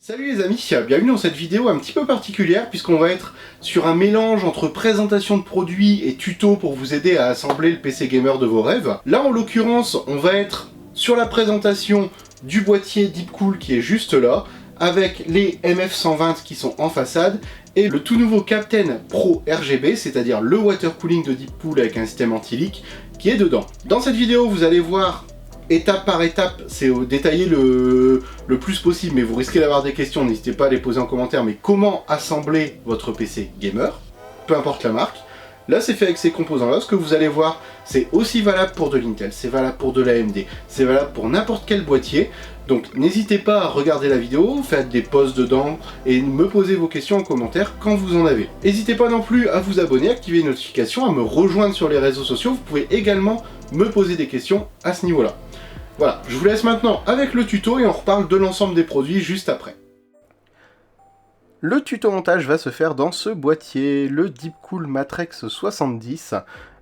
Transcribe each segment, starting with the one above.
Salut les amis, bienvenue dans cette vidéo un petit peu particulière puisqu'on va être sur un mélange entre présentation de produits et tuto pour vous aider à assembler le PC gamer de vos rêves. Là en l'occurrence, on va être sur la présentation du boîtier Deepcool qui est juste là, avec les MF120 qui sont en façade et le tout nouveau Captain Pro RGB, c'est-à-dire le water cooling de Deepcool avec un système anti-leak qui est dedans. Dans cette vidéo, vous allez voir étape par étape, c'est détailler le plus possible, mais vous risquez d'avoir des questions, n'hésitez pas à les poser en commentaire, mais comment assembler votre PC gamer, peu importe la marque. Là c'est fait avec ces composants-là, ce que vous allez voir, c'est aussi valable pour de l'Intel, c'est valable pour de l'AMD, c'est valable pour n'importe quel boîtier, donc n'hésitez pas à regarder la vidéo, faites des posts dedans, et me posez vos questions en commentaire quand vous en avez. N'hésitez pas non plus à vous abonner, activer les notifications, à me rejoindre sur les réseaux sociaux, vous pouvez également me poser des questions à ce niveau-là. Voilà, je vous laisse maintenant avec le tuto et on reparle de l'ensemble des produits juste après. Le tuto montage va se faire dans ce boîtier, le Deepcool Matrix 70,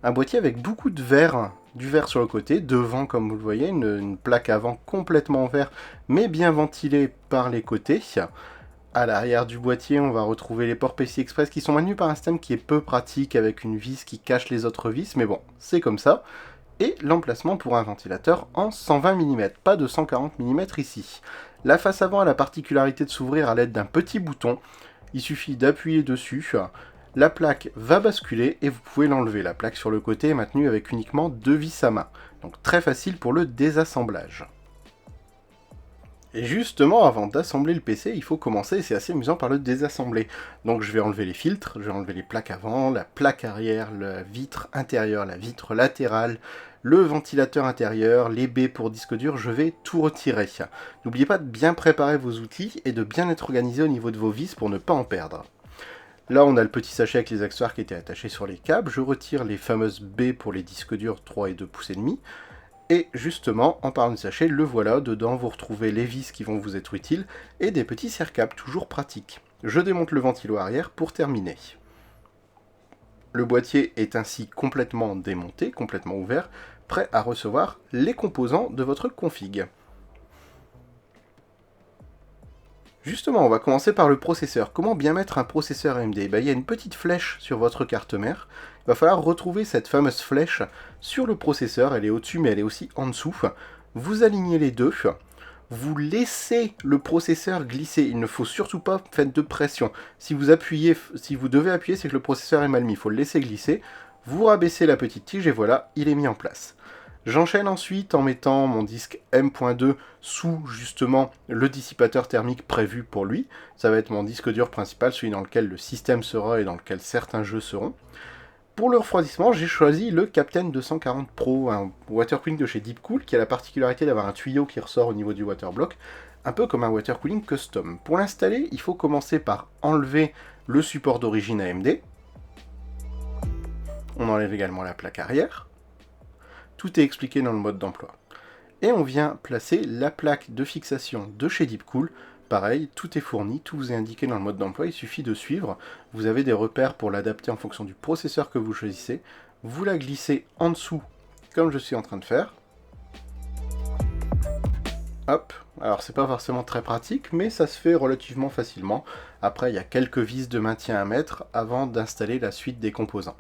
un boîtier avec beaucoup de verre, du verre sur le côté, devant comme vous le voyez, une plaque avant complètement en verre, mais bien ventilée par les côtés. À l'arrière du boîtier, on va retrouver les ports PCI Express qui sont maintenus par un système qui est peu pratique avec une vis qui cache les autres vis, mais bon, c'est comme ça. Et l'emplacement pour un ventilateur en 120 mm, pas de 140 mm ici. La face avant a la particularité de s'ouvrir à l'aide d'un petit bouton. Il suffit d'appuyer dessus, la plaque va basculer et vous pouvez l'enlever. La plaque sur le côté est maintenue avec uniquement 2 vis à main, donc très facile pour le désassemblage. Et justement, avant d'assembler le PC, il faut commencer, c'est assez amusant, par le désassembler. Donc je vais enlever les filtres, je vais enlever les plaques avant, la plaque arrière, la vitre intérieure, la vitre latérale, le ventilateur intérieur, les baies pour disque dur, je vais tout retirer. N'oubliez pas de bien préparer vos outils et de bien être organisé au niveau de vos vis pour ne pas en perdre. Là, on a le petit sachet avec les accessoires qui étaient attachés sur les câbles. Je retire les fameuses baies pour les disques durs 3 et 2 pouces et demi. Et justement, en parlant de sachet, le voilà, dedans vous retrouvez les vis qui vont vous être utiles et des petits serre-câbles toujours pratiques. Je démonte le ventilo arrière pour terminer. Le boîtier est ainsi complètement démonté, complètement ouvert, prêt à recevoir les composants de votre config. Justement, on va commencer par le processeur. Comment bien mettre un processeur AMD ? Il y a une petite flèche sur votre carte mère. Il va falloir retrouver cette fameuse flèche sur le processeur. Elle est au-dessus, mais elle est aussi en dessous. Vous alignez les deux. Vous laissez le processeur glisser. Il ne faut surtout pas faire de pression. Si vous devez appuyer, c'est que le processeur est mal mis. Il faut le laisser glisser. Vous rabaissez la petite tige et voilà, il est mis en place. J'enchaîne ensuite en mettant mon disque M.2 sous justement le dissipateur thermique prévu pour lui. Ça va être mon disque dur principal, celui dans lequel le système sera et dans lequel certains jeux seront. Pour le refroidissement, j'ai choisi le Captain 240 Pro, un water cooling de chez Deepcool qui a la particularité d'avoir un tuyau qui ressort au niveau du water block, un peu comme un water cooling custom. Pour l'installer, il faut commencer par enlever le support d'origine AMD. On enlève également la plaque arrière. Tout est expliqué dans le mode d'emploi. Et on vient placer la plaque de fixation de chez Deepcool. Pareil, tout est fourni, tout vous est indiqué dans le mode d'emploi, il suffit de suivre. Vous avez des repères pour l'adapter en fonction du processeur que vous choisissez. Vous la glissez en dessous, comme je suis en train de faire. Hop, alors c'est pas forcément très pratique, mais ça se fait relativement facilement. Après, il y a quelques vis de maintien à mettre avant d'installer la suite des composants.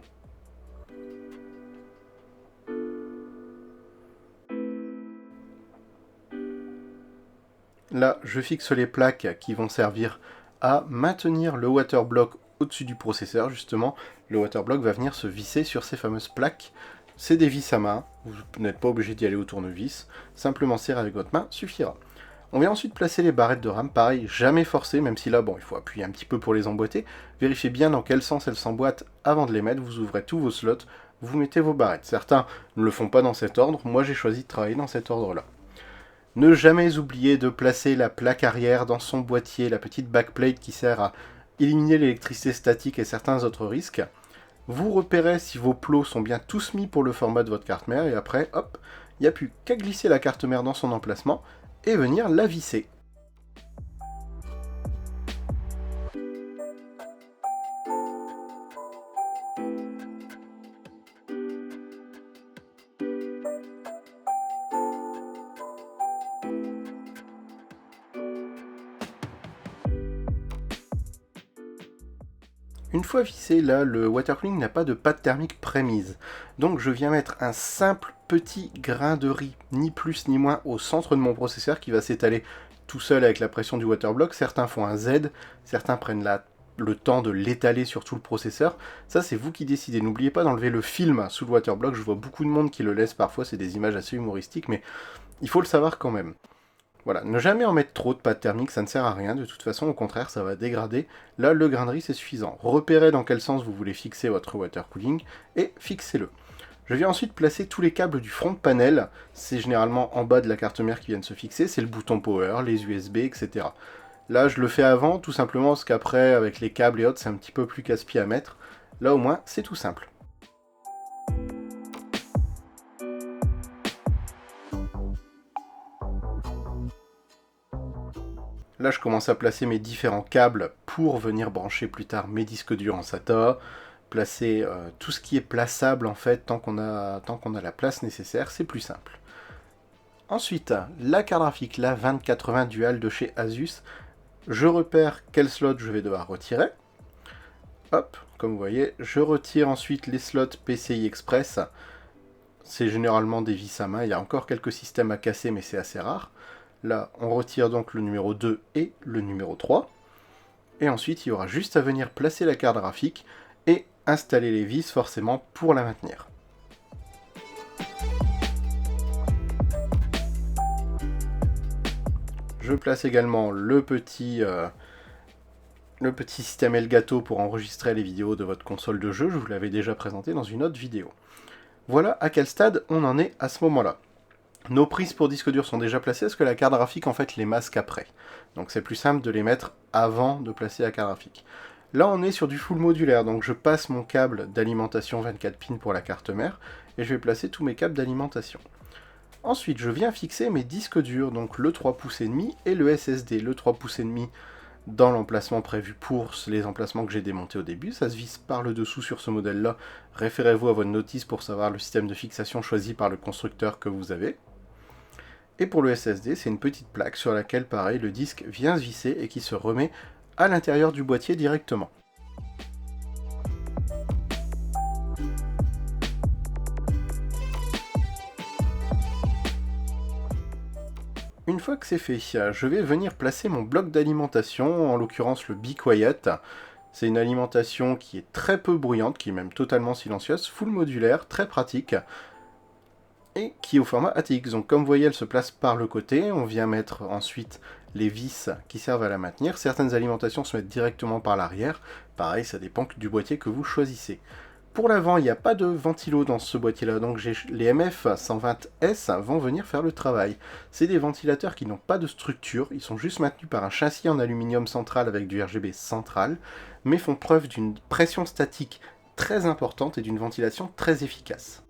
Là, je fixe les plaques qui vont servir à maintenir le water block au-dessus du processeur, justement. Le water block va venir se visser sur ces fameuses plaques. C'est des vis à main, vous n'êtes pas obligé d'y aller au tournevis, simplement serrer avec votre main suffira. On vient ensuite placer les barrettes de RAM, pareil, jamais forcé, même si là, bon, il faut appuyer un petit peu pour les emboîter. Vérifiez bien dans quel sens elles s'emboîtent avant de les mettre, vous ouvrez tous vos slots, vous mettez vos barrettes. Certains ne le font pas dans cet ordre, moi j'ai choisi de travailler dans cet ordre-là. Ne jamais oublier de placer la plaque arrière dans son boîtier, la petite backplate qui sert à éliminer l'électricité statique et certains autres risques. Vous repérez si vos plots sont bien tous mis pour le format de votre carte mère et après, hop, il n'y a plus qu'à glisser la carte mère dans son emplacement et venir la visser. Une fois vissé, là, le water cooling n'a pas de pâte thermique prémise. Donc je viens mettre un simple petit grain de riz, ni plus ni moins, au centre de mon processeur qui va s'étaler tout seul avec la pression du waterblock. Certains font un Z, certains prennent le temps de l'étaler sur tout le processeur. Ça, c'est vous qui décidez. N'oubliez pas d'enlever le film sous le waterblock. Je vois beaucoup de monde qui le laisse parfois, c'est des images assez humoristiques, mais il faut le savoir quand même. Voilà, ne jamais en mettre trop de pâte thermique, ça ne sert à rien, de toute façon, au contraire, ça va dégrader. Là, le grain de riz, c'est suffisant. Repérez dans quel sens vous voulez fixer votre water cooling, et fixez-le. Je viens ensuite placer tous les câbles du front panel, c'est généralement en bas de la carte mère qui viennent se fixer, c'est le bouton power, les USB, etc. Là, je le fais avant, tout simplement parce qu'après, avec les câbles et autres, c'est un petit peu plus casse-pied à mettre. Là, au moins, c'est tout simple. Là, je commence à placer mes différents câbles pour venir brancher plus tard mes disques durs en SATA, placer tout ce qui est plaçable en fait, tant qu'on a la place nécessaire, c'est plus simple. Ensuite, la carte graphique, la 2080 Dual de chez Asus, je repère quel slot je vais devoir retirer. Hop, comme vous voyez, je retire ensuite les slots PCI Express. C'est généralement des vis à main, il y a encore quelques systèmes à casser, mais c'est assez rare. Là, on retire donc le numéro 2 et le numéro 3. Et ensuite, il y aura juste à venir placer la carte graphique et installer les vis forcément pour la maintenir. Je place également le petit système Elgato pour enregistrer les vidéos de votre console de jeu. Je vous l'avais déjà présenté dans une autre vidéo. Voilà à quel stade on en est à ce moment-là. Nos prises pour disque dur sont déjà placées parce que la carte graphique en fait les masque après. Donc c'est plus simple de les mettre avant de placer la carte graphique. Là on est sur du full modulaire, donc je passe mon câble d'alimentation 24 pins pour la carte mère et je vais placer tous mes câbles d'alimentation. Ensuite je viens fixer mes disques durs, donc le 3 pouces et demi et le SSD. Le 3 pouces et demi dans l'emplacement prévu pour les emplacements que j'ai démontés au début. Ça se visse par le dessous sur ce modèle-là. Référez-vous à votre notice pour savoir le système de fixation choisi par le constructeur que vous avez. Et pour le SSD, c'est une petite plaque sur laquelle, pareil, le disque vient se visser et qui se remet à l'intérieur du boîtier directement. Une fois que c'est fait, je vais venir placer mon bloc d'alimentation, en l'occurrence le Be Quiet. C'est une alimentation qui est très peu bruyante, qui est même totalement silencieuse, full modulaire, très pratique, et qui est au format ATX. Donc comme vous voyez, elle se place par le côté. On vient mettre ensuite les vis qui servent à la maintenir. Certaines alimentations se mettent directement par l'arrière. Pareil, ça dépend du boîtier que vous choisissez. Pour l'avant, il n'y a pas de ventilo dans ce boîtier-là, donc les MF120S vont venir faire le travail. C'est des ventilateurs qui n'ont pas de structure, ils sont juste maintenus par un châssis en aluminium central avec du RGB central, mais font preuve d'une pression statique très importante et d'une ventilation très efficace.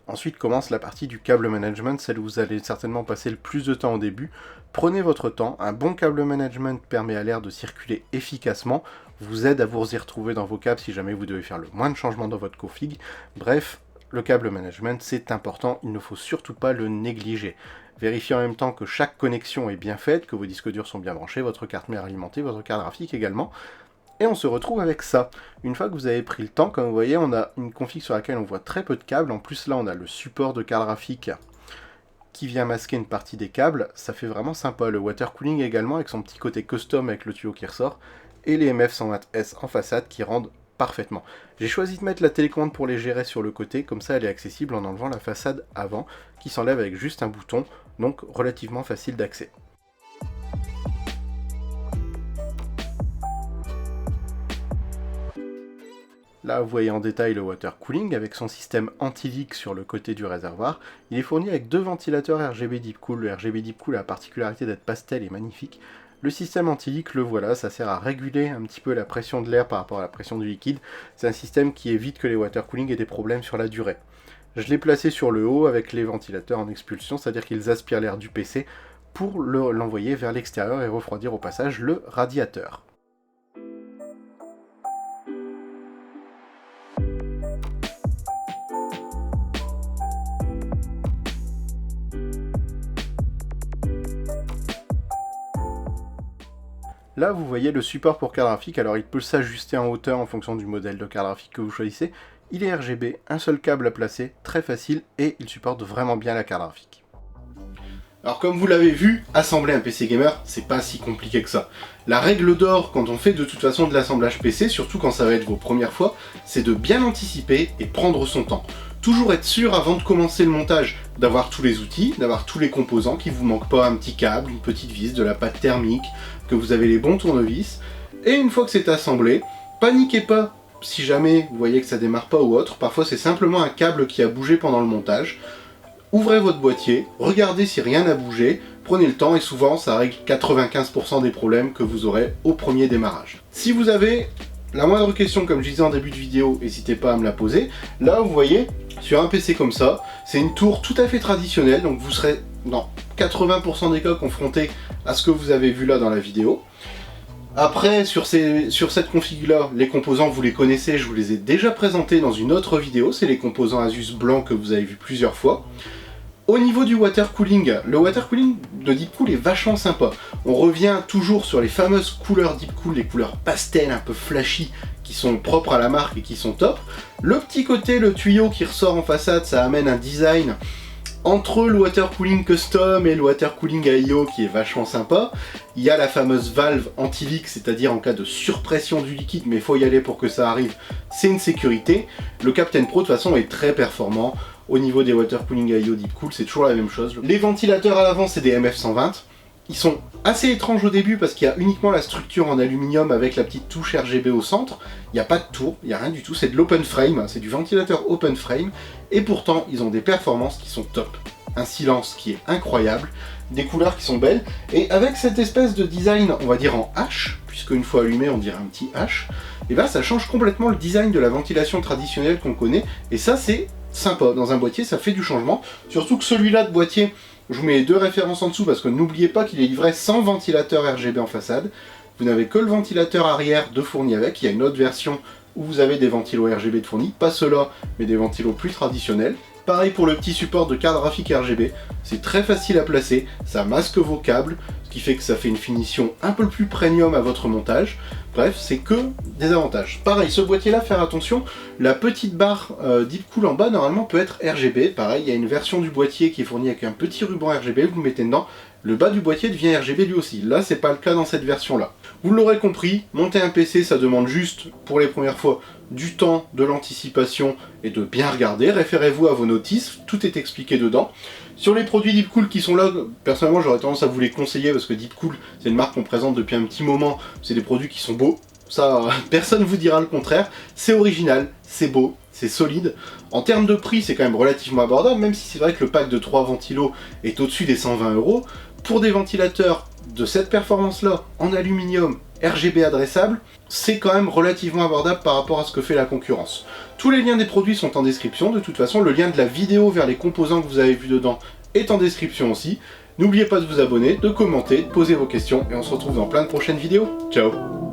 Ensuite commence la partie du câble management, celle où vous allez certainement passer le plus de temps au début. Prenez votre temps, un bon câble management permet à l'air de circuler efficacement, vous aide à vous y retrouver dans vos câbles si jamais vous devez faire le moins de changements dans votre config. Bref, le câble management c'est important, il ne faut surtout pas le négliger. Vérifiez en même temps que chaque connexion est bien faite, que vos disques durs sont bien branchés, votre carte mère alimentée, votre carte graphique également. Et on se retrouve avec ça. Une fois que vous avez pris le temps, comme vous voyez, on a une config sur laquelle on voit très peu de câbles. En plus là, on a le support de carte graphique qui vient masquer une partie des câbles. Ça fait vraiment sympa. Le water cooling également, avec son petit côté custom avec le tuyau qui ressort. Et les MF120S en façade qui rendent parfaitement. J'ai choisi de mettre la télécommande pour les gérer sur le côté. Comme ça, elle est accessible en enlevant la façade avant, qui s'enlève avec juste un bouton. Donc relativement facile d'accès. Là, vous voyez en détail le water cooling avec son système anti-leak sur le côté du réservoir. Il est fourni avec deux ventilateurs RGB Deep Cool. Le RGB Deep Cool a la particularité d'être pastel et magnifique. Le système anti-leak, le voilà, ça sert à réguler un petit peu la pression de l'air par rapport à la pression du liquide. C'est un système qui évite que les water cooling aient des problèmes sur la durée. Je l'ai placé sur le haut avec les ventilateurs en expulsion, c'est-à-dire qu'ils aspirent l'air du PC pour l'envoyer vers l'extérieur et refroidir au passage le radiateur. Là, vous voyez le support pour carte graphique, alors il peut s'ajuster en hauteur en fonction du modèle de carte graphique que vous choisissez. Il est RGB, un seul câble à placer, très facile, et il supporte vraiment bien la carte graphique. Alors comme vous l'avez vu, assembler un PC gamer, c'est pas si compliqué que ça. La règle d'or quand on fait de toute façon de l'assemblage PC, surtout quand ça va être vos premières fois, c'est de bien anticiper et prendre son temps. Toujours être sûr avant de commencer le montage d'avoir tous les outils, d'avoir tous les composants, qu'il vous manque pas un petit câble, une petite vis, de la pâte thermique, que vous avez les bons tournevis. Et une fois que c'est assemblé, paniquez pas si jamais vous voyez que ça démarre pas ou autre, parfois c'est simplement un câble qui a bougé pendant le montage. Ouvrez votre boîtier, regardez si rien n'a bougé, prenez le temps et souvent ça règle 95% des problèmes que vous aurez au premier démarrage. Si vous avez la moindre question, comme je disais en début de vidéo, n'hésitez pas à me la poser. Là vous voyez, sur un PC comme ça, c'est une tour tout à fait traditionnelle, donc vous serez dans 80% des cas confrontés à ce que vous avez vu là dans la vidéo. Après, sur cette config-là, les composants, vous les connaissez, je vous les ai déjà présentés dans une autre vidéo, c'est les composants Asus blancs que vous avez vu plusieurs fois. Au niveau du water cooling, le water cooling de Deepcool est vachement sympa. On revient toujours sur les fameuses couleurs Deepcool, les couleurs pastel un peu flashy, qui sont propres à la marque et qui sont top. Le petit côté, le tuyau qui ressort en façade, ça amène un design entre le water cooling custom et le water cooling AIO qui est vachement sympa. Il y a la fameuse valve anti-leak, c'est-à-dire en cas de surpression du liquide, mais il faut y aller pour que ça arrive, c'est une sécurité. Le Captain Pro de toute façon est très performant. Au niveau des water cooling AIO Deepcool, c'est toujours la même chose. Les ventilateurs à l'avant, c'est des MF120. Ils sont assez étranges au début parce qu'il y a uniquement la structure en aluminium avec la petite touche RGB au centre. Il n'y a pas de tour, il n'y a rien du tout, c'est de l'open frame, c'est du ventilateur open frame. Et pourtant, ils ont des performances qui sont top. Un silence qui est incroyable, des couleurs qui sont belles. Et avec cette espèce de design, on va dire en H, puisque une fois allumé, on dirait un petit H, et ben ça change complètement le design de la ventilation traditionnelle qu'on connaît. Et ça, c'est sympa. Dans un boîtier, ça fait du changement. Surtout que celui-là de boîtier, je vous mets les deux références en dessous parce que n'oubliez pas qu'il est livré sans ventilateur RGB en façade. Vous n'avez que le ventilateur arrière de fourni avec. Il y a une autre version où vous avez des ventilos RGB de fourni. Pas ceux-là, mais des ventilos plus traditionnels. Pareil pour le petit support de carte graphique RGB. C'est très facile à placer. Ça masque vos câbles, ce qui fait que ça fait une finition un peu plus premium à votre montage. Bref, c'est que des avantages. Pareil, ce boîtier-là, faire attention, la petite barre Deepcool en bas, normalement, peut être RGB. Pareil, il y a une version du boîtier qui est fournie avec un petit ruban RGB, vous le mettez dedans, le bas du boîtier devient RGB lui aussi. Là, c'est pas le cas dans cette version-là. Vous l'aurez compris, monter un PC, ça demande juste, pour les premières fois, du temps, de l'anticipation et de bien regarder. Référez-vous à vos notices, tout est expliqué dedans. Sur les produits Deepcool qui sont là, personnellement j'aurais tendance à vous les conseiller parce que Deepcool c'est une marque qu'on présente depuis un petit moment, c'est des produits qui sont beaux, ça personne ne vous dira le contraire, c'est original, c'est beau, c'est solide. En termes de prix c'est quand même relativement abordable, même si c'est vrai que le pack de 3 ventilos est au-dessus des 120 €. Pour des ventilateurs de cette performance là, en aluminium, RGB adressable, c'est quand même relativement abordable par rapport à ce que fait la concurrence. Tous les liens des produits sont en description, de toute façon le lien de la vidéo vers les composants que vous avez vu dedans est en description aussi. N'oubliez pas de vous abonner, de commenter, de poser vos questions et on se retrouve dans plein de prochaines vidéos. Ciao!